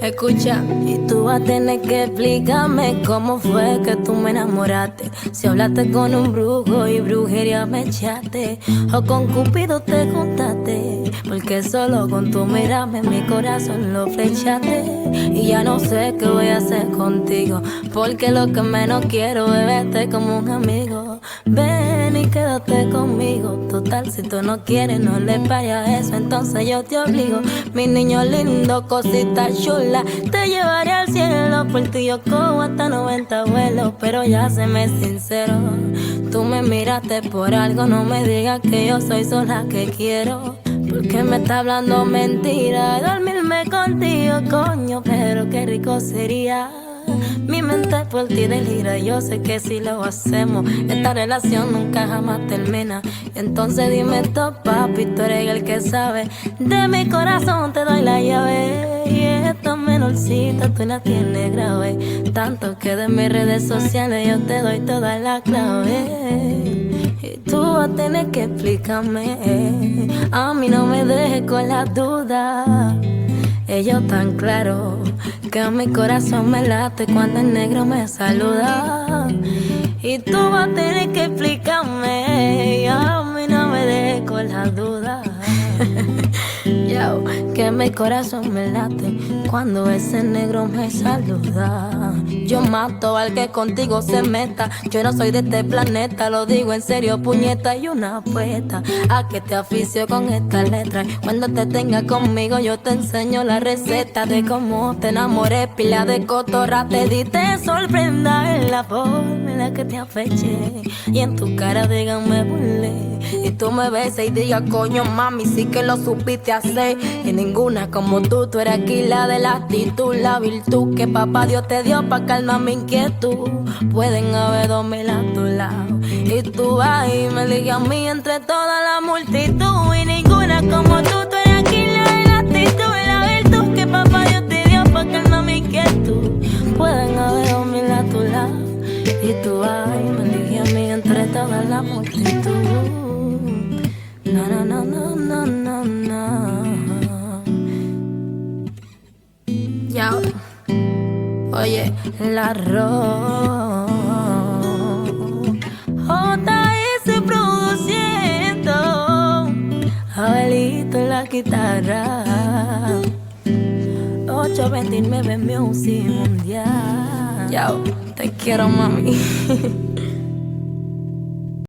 Escucha, y tú vas a tener que explicarme cómo fue que tú me enamoraste. Si hablaste con un brujo y brujería me echaste, o con Cupido te juntaste, porque solo con tu mirarme mi corazón lo flechaste. Y ya no sé qué voy a hacer contigo, porque lo que menos quiero es verte como un amigo. Ven y quédate conmigo, total si tú no quieres no le pares a eso, entonces yo te obligo. Mi niño lindo, cosita chula, te llevaré al cielo, por ti yo cojo hasta 90 vuelos. Pero ya séme sincero, tú me miraste por algo, no me digas que yo soy sola que quiero. Porque me está hablando mentira, dormirme contigo, coño, pero qué rico sería. Mi mente por ti delira, yo sé que si lo hacemos, esta relación nunca jamás termina. Entonces dime esto, papi, tú eres el que sabe. De mi corazón te doy la llave, y esta menorcita tú la tienes grave. Tanto que de mis redes sociales yo te doy toda la clave. Y tú vas a tener que explicarme, a mí no me dejes con las dudas. Ellos tan claro que mi corazón me late cuando el negro me saluda. Y tú vas a tener que explicarme, a mí no me dejes con las dudas. Yo, que mi corazón me late cuando ese negro me saluda. Yo mato al que contigo se meta, yo no soy de este planeta, lo digo en serio, puñeta, y una apuesta a que te aficio con esta letra. Cuando te tenga conmigo yo te enseño la receta de cómo te enamoré, pila de cotorra te di, te sorprenda en la forma en la que te afeché, y en tu cara digan me burlé, y tú me beses y digas coño mami sí que lo supiste hacer. Y ninguna como tú eres aquí la de la actitud, la virtud que papá Dios te dio pa' calmar mi inquietud. Pueden haber 2000 a tu lado, y tú vas y me eliges a mí entre toda la multitud. Y ninguna como tú eres aquí la de la actitud, la virtud que papá Dios te dio pa' calmar mi inquietud. Pueden haber 2000 a tu lado, y tú vas y me eliges a mí entre toda la multitud. Na na na na na na na. Ya, oye, la Ro JS produciendo, Abelito en la guitarra, 829 Music Mundial. Ya, te quiero mami.